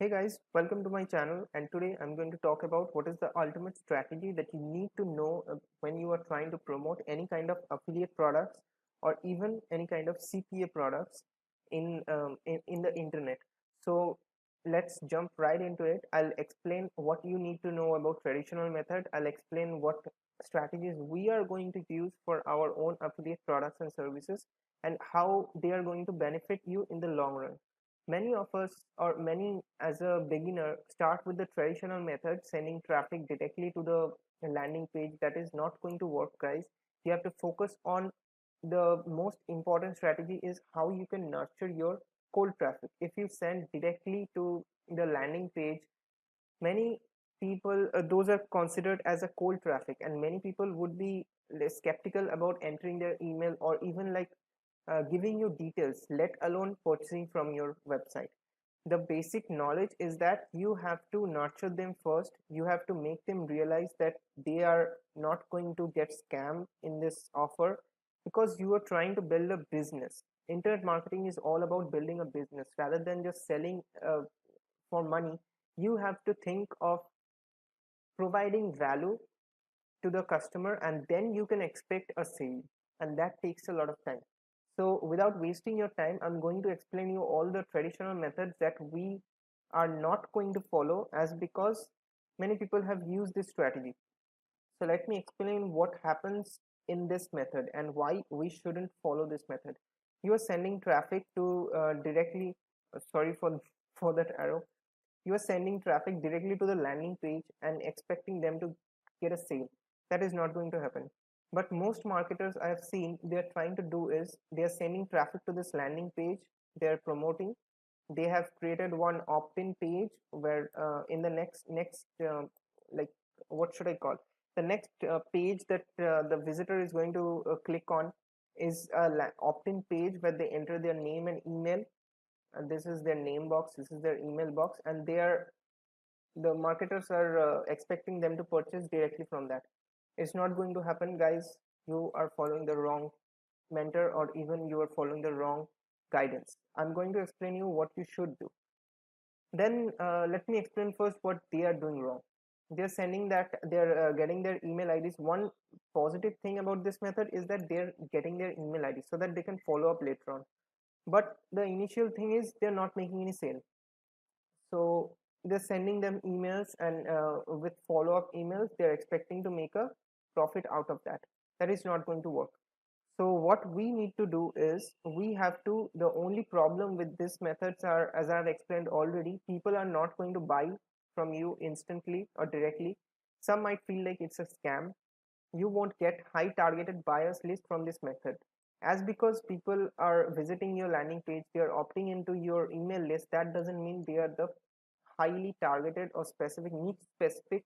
Hey guys, welcome to my channel, and today I'm going to talk about what is the ultimate strategy that you need to know when you are trying to promote any kind of affiliate products or even any kind of CPA products in the internet. So let's jump right into it. I'll explain what you need to know about traditional method. I'll explain what strategies we are going to use for our own affiliate products and services and how they are going to benefit you in the long run. Many of us, or many as a beginner, start with the traditional method, sending traffic directly to the landing page. That is not going to work, guys. You have to focus on the most important strategy is how you can nurture your cold traffic. If you send directly to the landing page, many people, those are considered as a cold traffic, and many people would be less skeptical about entering their email or even like giving you details, let alone purchasing from your website. The basic knowledge is that you have to nurture them first. You have to make them realize that they are not going to get scammed in this offer, because you are trying to build a business. Internet marketing is all about building a business rather than just selling for money. You have to think of providing value to the customer, and then you can expect a sale, and that takes a lot of time. So without wasting your time, I'm going to explain you all the traditional methods that we are not going to follow, as because many people have used this strategy. So let me explain what happens in this method and why we shouldn't follow this method. You are sending traffic to directly, sorry for that arrow. You are sending traffic directly to the landing page and expecting them to get a sale. That is not going to happen. But most marketers I have seen, they are trying to do is they are sending traffic to this landing page. They are promoting. They have created one opt-in page where in the next like, what should I call, the next page that the visitor is going to click on is a opt-in page where they enter their name and email, and this is their name box, this is their email box, and the marketers are expecting them to purchase directly from that. It's not going to happen, guys. You are following the wrong mentor, or even you are following the wrong guidance. I'm going to explain you what you should do. Then let me explain first what they are doing wrong. They're sending that they're getting their email IDs. One positive thing about this method is that they're getting their email IDs so that they can follow up later on. But the initial thing is they're not making any sale. So they're sending them emails, and with follow-up emails they're expecting to make a profit out of that. That is not going to work. So what we need to do is we have to, the only problem with these methods are, as I've explained already, people are not going to buy from you instantly or directly. Some might feel like it's a scam. You won't get high targeted buyers list from this method, as because people are visiting your landing page, they are opting into your email list. That doesn't mean they are the highly targeted or specific niche specific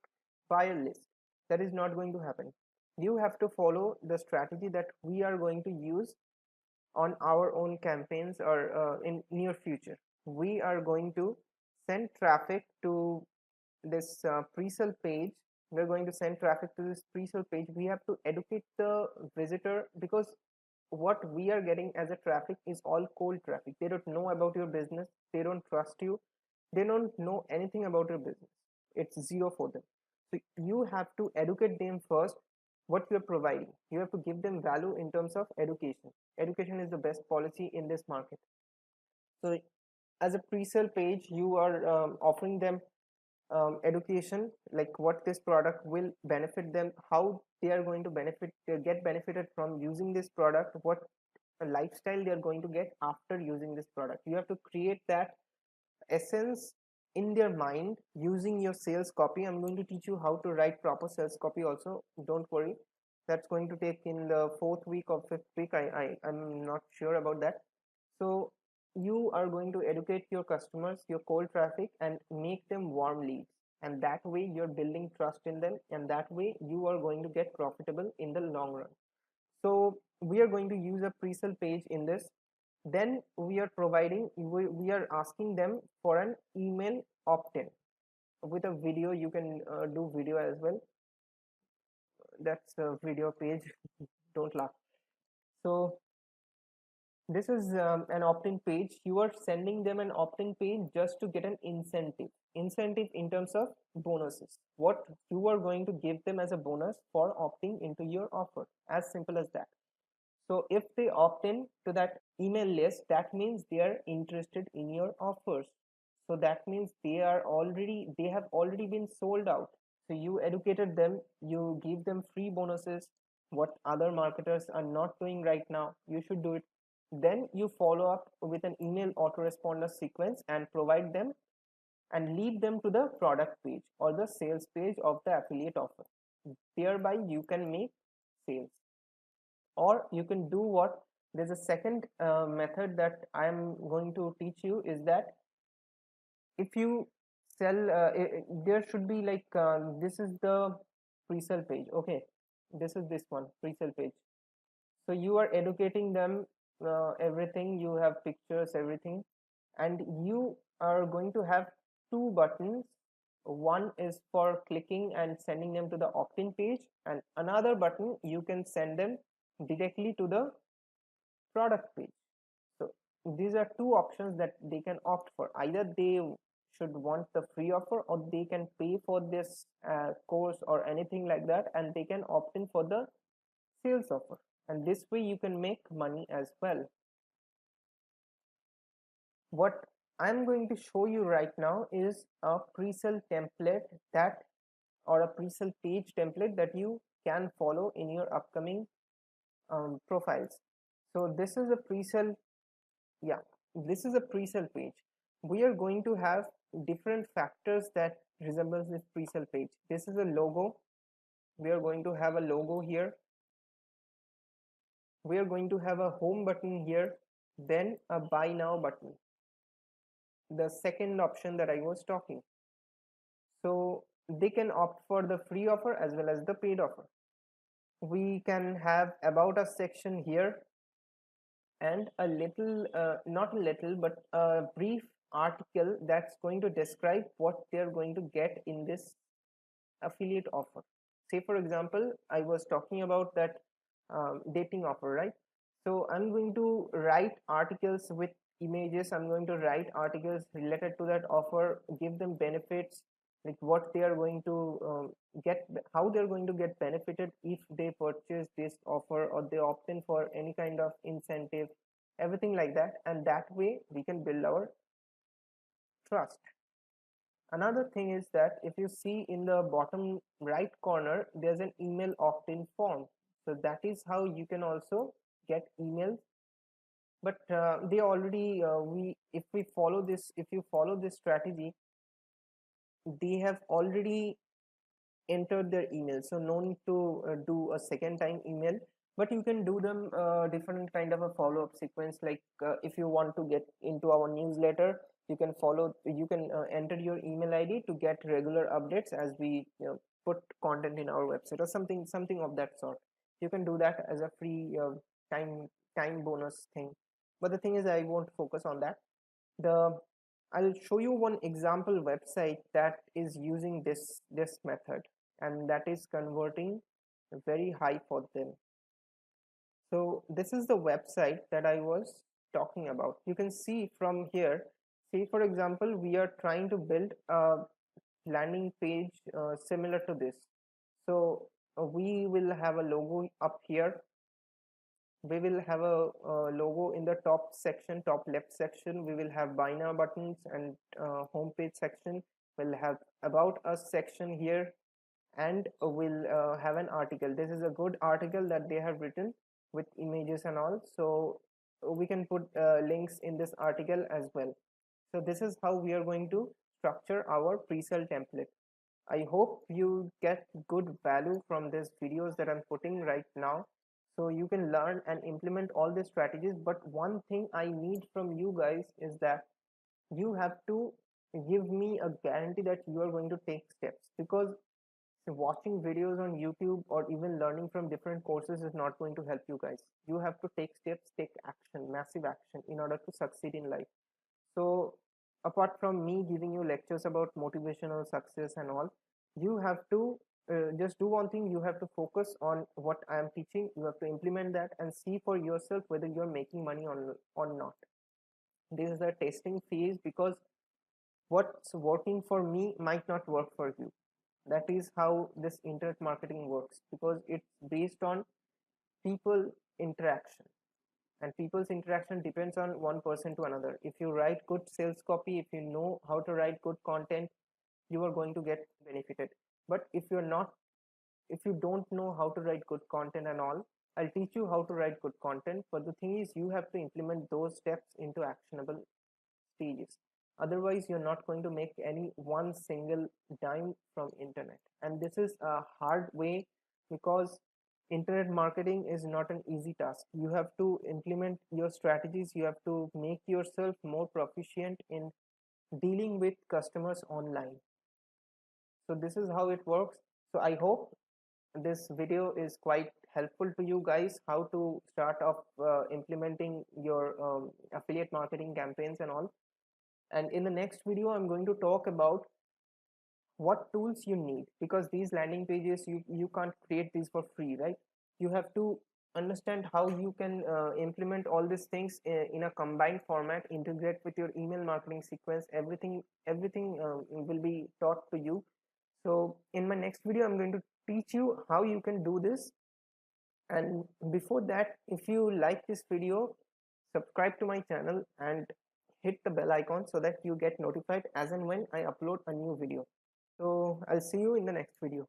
buyer list. That is not going to happen. You have to follow the strategy that we are going to use on our own campaigns, or in near future. We are going to send traffic to this pre-sale page. We're going to send traffic to this pre-sale page. We have to educate the visitor, because what we are getting as a traffic is all cold traffic. They don't know about your business, they don't trust you, they don't know anything about your business. It's zero for them. So you have to educate them first. What you're providing, you have to give them value in terms of education. Education is the best policy in this market. So as a pre-sale page, you are offering them education, like what this product will benefit them, how they are going to benefit, get benefited from using this product, what a lifestyle they are going to get after using this product. You have to create that essence in their mind using your sales copy. I'm going to teach you how to write proper sales copy also, don't worry. That's going to take in the 4th week or 5th week. I'm not sure about that. So you are going to educate your customers, your cold traffic, and make them warm leads, and that way you're building trust in them, and that way you are going to get profitable in the long run. So we are going to use a pre-sale page in this. Then we are providing, we are asking them for an email opt-in with a video. You can do video as well. That's a video page. Don't laugh. So This is an opt-in page. You are sending them an opt-in page just to get an incentive in terms of bonuses, what you are going to give them as a bonus for opting into your offer, as simple as that. So if they opt in to that email list, that means they are interested in your offers. So that means they have already been sold out. So you educated them, you give them free bonuses, what other marketers are not doing right now. You should do it. Then you follow up with an email autoresponder sequence and provide them and lead them to the product page or the sales page of the affiliate offer. Thereby you can make sales. Or you can do what, there's a second method that I'm going to teach you, is that if you sell there should be like this is the pre-sale page. Okay, this is this one, pre-sale page. So you are educating them, everything, you have pictures, everything, and you are going to have two buttons. One is for clicking and sending them to the opt-in page, and another button you can send them directly to the product page. So these are two options that they can opt for. Either they should want the free offer, or they can pay for this course or anything like that, and they can opt in for the sales offer. And this way you can make money as well. What I'm going to show you right now is a pre-sale template that, or a pre-sale page template that you can follow in your upcoming profiles. So this is a pre-sale, yeah, this is a pre-sale page. We are going to have different factors that resembles this pre-sale page. This is a logo. We are going to have a logo here. We are going to have a home button here, then a buy now button, the second option that I was talking. So they can opt for the free offer as well as the paid offer. We can have about us section here, and a little not a little but a brief article that's going to describe what they're going to get in this affiliate offer. Say for example, I was talking about that dating offer, right? So I'm going to write articles with images, I'm going to write articles related to that offer, give them benefits, like what they are going to get, how they're going to get benefited if they purchase this offer or they opt in for any kind of incentive, everything like that. And that way we can build our trust. Another thing is that if you see in the bottom right corner, there's an email opt-in form. So that is how you can also get emails. But they already if you follow this strategy, they have already entered their email, so no need to do a second time email. But you can do them different kind of a follow-up sequence, like if you want to get into our newsletter, you can enter your email ID to get regular updates as we put content in our website, or something of that sort. You can do that as a free time bonus thing. But the thing is, I won't focus on that. the I'll show you one example website that is using this method, and that is converting very high for them. So this is the website that I was talking about. You can see from here, say for example, we are trying to build a landing page similar to this. So we will have a logo up here. We will have a logo in the top section, top left section. We will have buy now buttons and homepage section. We'll have about us section here, and we'll have an article. This is a good article that they have written with images and all, so we can put links in this article as well. So this is how we are going to structure our pre-sale template. I hope you get good value from these videos that I'm putting right now, so you can learn and implement all these strategies. But one thing I need from you guys is that you have to give me a guarantee that you are going to take steps, because watching videos on YouTube or even learning from different courses is not going to help you guys. You have to take steps, take action, massive action, in order to succeed in life. So apart from me giving you lectures about motivational success and all, you have to just do one thing. You have to focus on what I am teaching. You have to implement that and see for yourself whether you're making money or not. This is the testing phase, because what's working for me might not work for you. That is how this internet marketing works, because it's based on people interaction, and people's interaction depends on one person to another. If you write good sales copy, if you know how to write good content, you are going to get benefited. But if you don't know how to write good content and all, I'll teach you how to write good content, but the thing is you have to implement those steps into actionable stages. Otherwise you're not going to make any one single dime from internet. And this is a hard way, because internet marketing is not an easy task. You have to implement your strategies, you have to make yourself more proficient in dealing with customers online. So this is how it works. So I hope this video is quite helpful to you guys, how to start off implementing your affiliate marketing campaigns and all. And in the next video I'm going to talk about what tools you need, because these landing pages, you can't create these for free, right? You have to understand how you can implement all these things in a combined format, integrate with your email marketing sequence. Everything will be taught to you. So in my next video I'm going to teach you how you can do this. And before that, if you like this video, subscribe to my channel and hit the bell icon so that you get notified as and when I upload a new video. So I'll see you in the next video.